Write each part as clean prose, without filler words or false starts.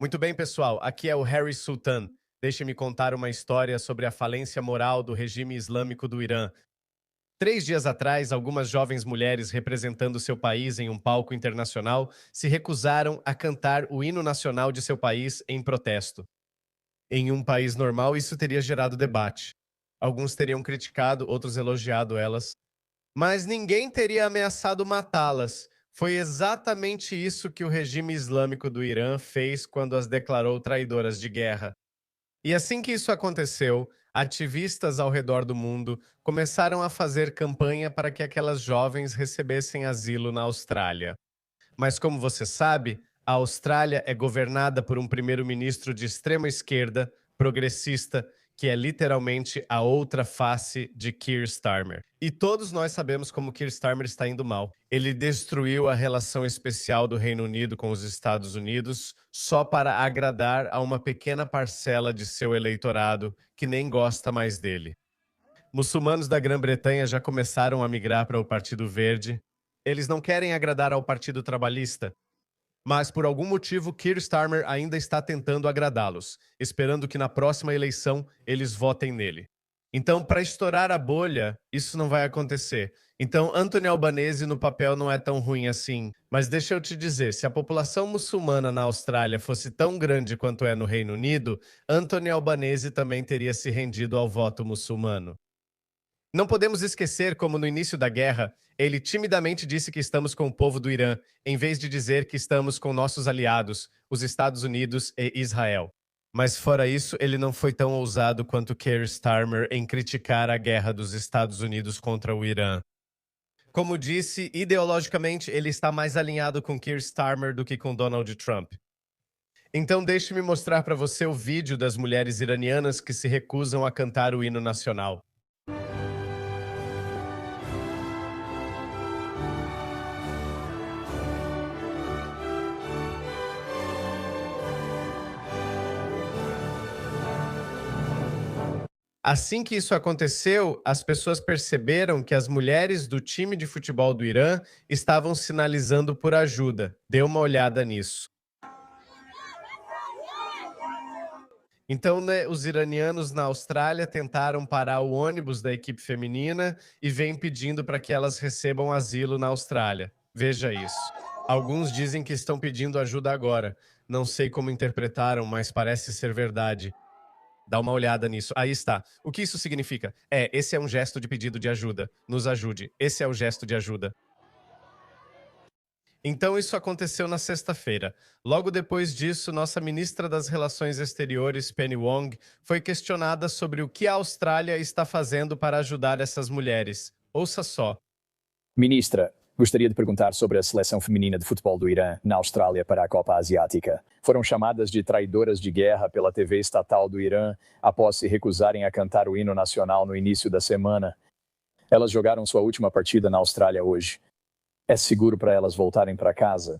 Muito bem, pessoal. Aqui é o Harry Sultan. Deixe-me contar uma história sobre a falência moral do regime islâmico do Irã. 3 dias atrás, algumas jovens mulheres representando seu país em um palco internacional se recusaram a cantar o hino nacional de seu país em protesto. Em um país normal, isso teria gerado debate. Alguns teriam criticado, outros elogiado elas, mas ninguém teria ameaçado matá-las. Foi exatamente isso que o regime islâmico do Irã fez quando as declarou traidoras de guerra. E assim que isso aconteceu, ativistas ao redor do mundo começaram a fazer campanha para que aquelas jovens recebessem asilo na Austrália. Mas como você sabe, a Austrália é governada por um primeiro-ministro de extrema esquerda, progressista, que é literalmente a outra face de Keir Starmer. E todos nós sabemos como Keir Starmer está indo mal. Ele destruiu a relação especial do Reino Unido com os Estados Unidos só para agradar a uma pequena parcela de seu eleitorado que nem gosta mais dele. Muçulmanos da Grã-Bretanha já começaram a migrar para o Partido Verde. Eles não querem agradar ao Partido Trabalhista, mas por algum motivo Keir Starmer ainda está tentando agradá-los, esperando que na próxima eleição eles votem nele. Então, para estourar a bolha, isso não vai acontecer. Então, Anthony Albanese no papel não é tão ruim assim. Mas deixa eu te dizer, se a população muçulmana na Austrália fosse tão grande quanto é no Reino Unido, Anthony Albanese também teria se rendido ao voto muçulmano. Não podemos esquecer como no início da guerra, ele timidamente disse que estamos com o povo do Irã, em vez de dizer que estamos com nossos aliados, os Estados Unidos e Israel. Mas fora isso, ele não foi tão ousado quanto Keir Starmer em criticar a guerra dos Estados Unidos contra o Irã. Como disse, ideologicamente ele está mais alinhado com Keir Starmer do que com Donald Trump. Então deixe-me mostrar para você o vídeo das mulheres iranianas que se recusam a cantar o hino nacional. Assim que isso aconteceu, as pessoas perceberam que as mulheres do time de futebol do Irã estavam sinalizando por ajuda. Dê uma olhada nisso. Então, né, os iranianos na Austrália tentaram parar o ônibus da equipe feminina e vêm pedindo para que elas recebam asilo na Austrália. Veja isso. Alguns dizem que estão pedindo ajuda agora. Não sei como interpretaram, mas parece ser verdade. Dá uma olhada nisso. Aí está. O que isso significa? Esse é um gesto de pedido de ajuda. Nos ajude. Esse é o gesto de ajuda. Então isso aconteceu na sexta-feira. Logo depois disso, nossa ministra das Relações Exteriores, Penny Wong, foi questionada sobre o que a Austrália está fazendo para ajudar essas mulheres. Ouça só. Ministra, gostaria de perguntar sobre a seleção feminina de futebol do Irã na Austrália para a Copa Asiática. Foram chamadas de traidoras de guerra pela TV estatal do Irã após se recusarem a cantar o hino nacional no início da semana. Elas jogaram sua última partida na Austrália hoje. É seguro para elas voltarem para casa?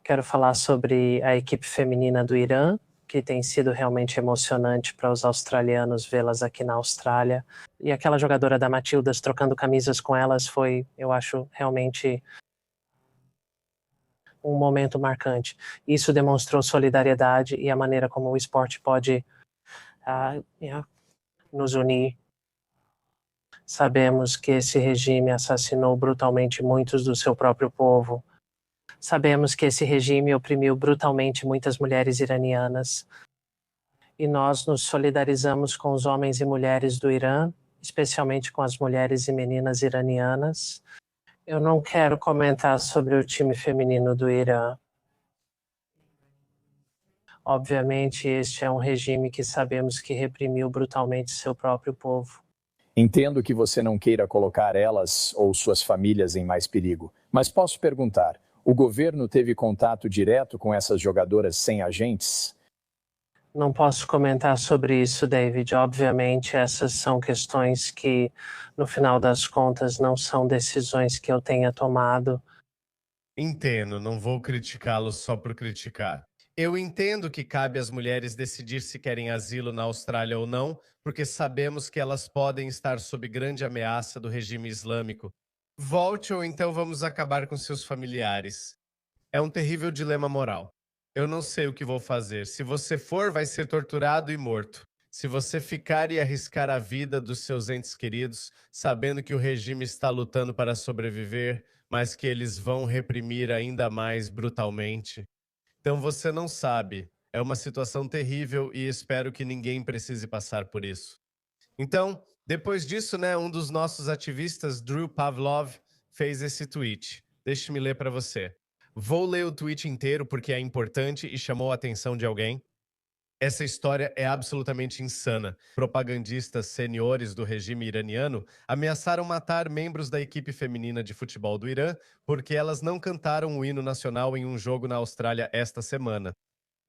Quero falar sobre a equipe feminina do Irã, que tem sido realmente emocionante para os australianos vê-las aqui na Austrália. E aquela jogadora da Matildas trocando camisas com elas foi, eu acho, realmente um momento marcante. Isso demonstrou solidariedade e a maneira como o esporte pode nos unir. Sabemos que esse regime assassinou brutalmente muitos do seu próprio povo. Sabemos que esse regime oprimiu brutalmente muitas mulheres iranianas. E nós nos solidarizamos com os homens e mulheres do Irã, especialmente com as mulheres e meninas iranianas. Eu não quero comentar sobre o time feminino do Irã. Obviamente, este é um regime que sabemos que reprimiu brutalmente seu próprio povo. Entendo que você não queira colocar elas ou suas famílias em mais perigo, mas posso perguntar, o governo teve contato direto com essas jogadoras sem agentes? Não posso comentar sobre isso, David. Obviamente, essas são questões que, no final das contas, não são decisões que eu tenha tomado. Entendo, não vou criticá-lo só por criticar. Eu entendo que cabe às mulheres decidir se querem asilo na Austrália ou não, porque sabemos que elas podem estar sob grande ameaça do regime islâmico. Volte ou então vamos acabar com seus familiares. É um terrível dilema moral. Eu não sei o que vou fazer. Se você for, vai ser torturado e morto. Se você ficar e arriscar a vida dos seus entes queridos, sabendo que o regime está lutando para sobreviver, mas que eles vão reprimir ainda mais brutalmente. Então você não sabe. É uma situação terrível e espero que ninguém precise passar por isso. Então, depois disso, né, um dos nossos ativistas, Drew Pavlov, fez esse tweet. Deixe-me ler para você. Vou ler o tweet inteiro porque é importante e chamou a atenção de alguém. Essa história é absolutamente insana. Propagandistas seniores do regime iraniano ameaçaram matar membros da equipe feminina de futebol do Irã porque elas não cantaram o hino nacional em um jogo na Austrália esta semana.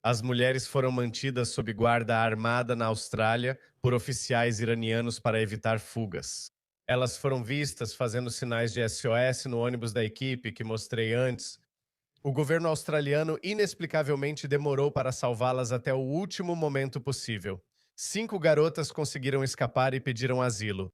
As mulheres foram mantidas sob guarda armada na Austrália por oficiais iranianos para evitar fugas. Elas foram vistas fazendo sinais de SOS no ônibus da equipe que mostrei antes. O governo australiano inexplicavelmente demorou para salvá-las até o último momento possível. 5 garotas conseguiram escapar e pediram asilo.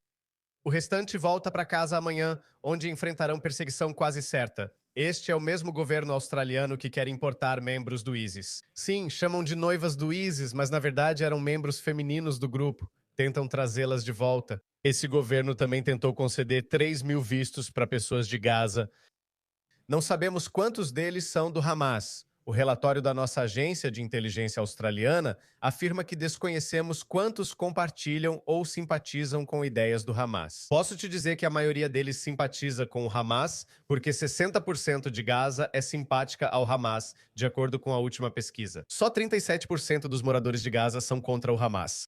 O restante volta para casa amanhã, onde enfrentarão perseguição quase certa. Este é o mesmo governo australiano que quer importar membros do ISIS. Sim, chamam de noivas do ISIS, mas na verdade eram membros femininos do grupo. Tentam trazê-las de volta. Esse governo também tentou conceder 3.000 vistos para pessoas de Gaza. Não sabemos quantos deles são do Hamas. O relatório da nossa agência de inteligência australiana afirma que desconhecemos quantos compartilham ou simpatizam com ideias do Hamas. Posso te dizer que a maioria deles simpatiza com o Hamas, porque 60% de Gaza é simpática ao Hamas, de acordo com a última pesquisa. Só 37% dos moradores de Gaza são contra o Hamas.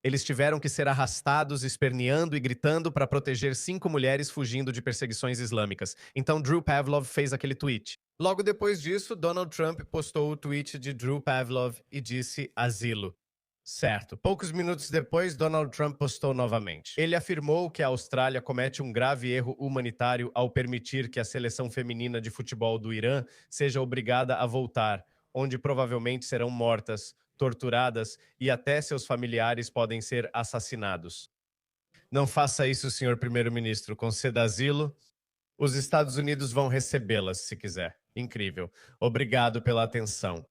Eles tiveram que ser arrastados, esperneando e gritando para proteger 5 mulheres fugindo de perseguições islâmicas. Então Drew Pavlov fez aquele tweet. Logo depois disso, Donald Trump postou o tweet de Drew Pavlov e disse asilo. Certo. Poucos minutos depois, Donald Trump postou novamente. Ele afirmou que a Austrália comete um grave erro humanitário ao permitir que a seleção feminina de futebol do Irã seja obrigada a voltar, onde provavelmente serão mortas, torturadas e até seus familiares podem ser assassinados. Não faça isso, senhor primeiro-ministro. Conceda asilo. Os Estados Unidos vão recebê-las, se quiser. Incrível. Obrigado pela atenção.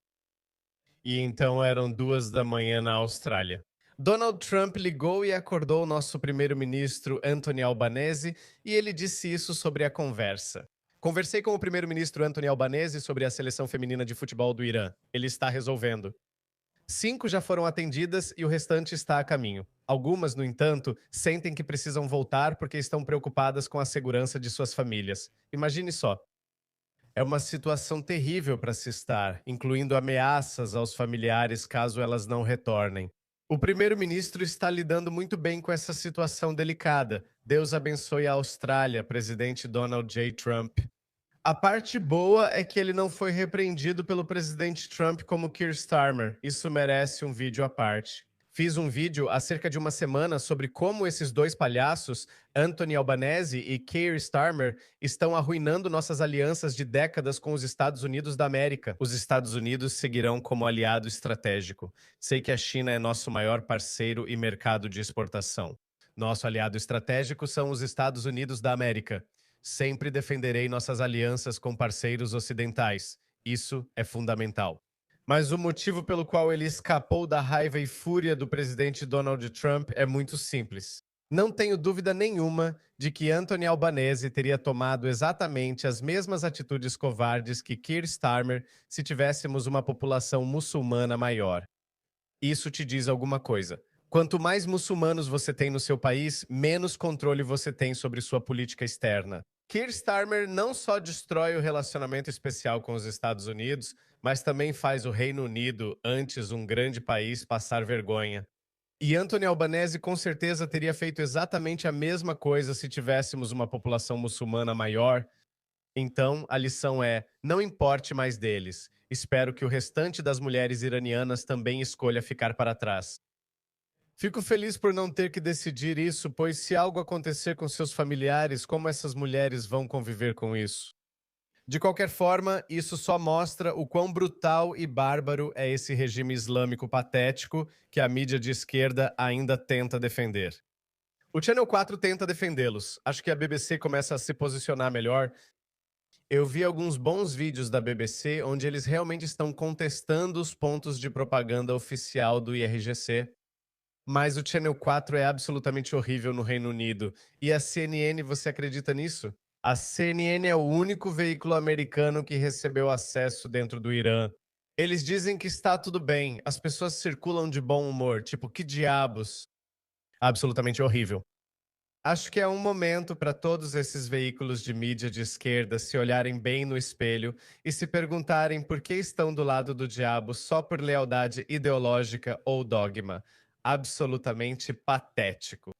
E então eram 2 da manhã na Austrália. Donald Trump ligou e acordou o nosso primeiro-ministro Anthony Albanese e ele disse isso sobre a conversa. Conversei com o primeiro-ministro Anthony Albanese sobre a seleção feminina de futebol do Irã. Ele está resolvendo. 5 já foram atendidas e o restante está a caminho. Algumas, no entanto, sentem que precisam voltar porque estão preocupadas com a segurança de suas famílias. Imagine só. É uma situação terrível para se estar, incluindo ameaças aos familiares caso elas não retornem. O primeiro-ministro está lidando muito bem com essa situação delicada. Deus abençoe a Austrália, presidente Donald J. Trump. A parte boa é que ele não foi repreendido pelo presidente Trump como Keir Starmer. Isso merece um vídeo à parte. Fiz um vídeo há cerca de uma semana sobre como esses dois palhaços, Anthony Albanese e Keir Starmer, estão arruinando nossas alianças de décadas com os Estados Unidos da América. Os Estados Unidos seguirão como aliado estratégico. Sei que a China é nosso maior parceiro e mercado de exportação. Nosso aliado estratégico são os Estados Unidos da América. Sempre defenderei nossas alianças com parceiros ocidentais. Isso é fundamental. Mas o motivo pelo qual ele escapou da raiva e fúria do presidente Donald Trump é muito simples. Não tenho dúvida nenhuma de que Anthony Albanese teria tomado exatamente as mesmas atitudes covardes que Keir Starmer se tivéssemos uma população muçulmana maior. Isso te diz alguma coisa. Quanto mais muçulmanos você tem no seu país, menos controle você tem sobre sua política externa. Keir Starmer não só destrói o relacionamento especial com os Estados Unidos, mas também faz o Reino Unido, antes um grande país, passar vergonha. E Anthony Albanese com certeza teria feito exatamente a mesma coisa se tivéssemos uma população muçulmana maior. Então, a lição é, não importe mais deles. Espero que o restante das mulheres iranianas também escolha ficar para trás. Fico feliz por não ter que decidir isso, pois se algo acontecer com seus familiares, como essas mulheres vão conviver com isso? De qualquer forma, isso só mostra o quão brutal e bárbaro é esse regime islâmico patético que a mídia de esquerda ainda tenta defender. O Channel 4 tenta defendê-los. Acho que a BBC começa a se posicionar melhor. Eu vi alguns bons vídeos da BBC onde eles realmente estão contestando os pontos de propaganda oficial do IRGC, mas o Channel 4 é absolutamente horrível no Reino Unido. E a CNN, você acredita nisso? A CNN é o único veículo americano que recebeu acesso dentro do Irã. Eles dizem que está tudo bem, as pessoas circulam de bom humor, tipo, que diabos? Absolutamente horrível. Acho que é um momento para todos esses veículos de mídia de esquerda se olharem bem no espelho e se perguntarem por que estão do lado do diabo só por lealdade ideológica ou dogma. Absolutamente patético.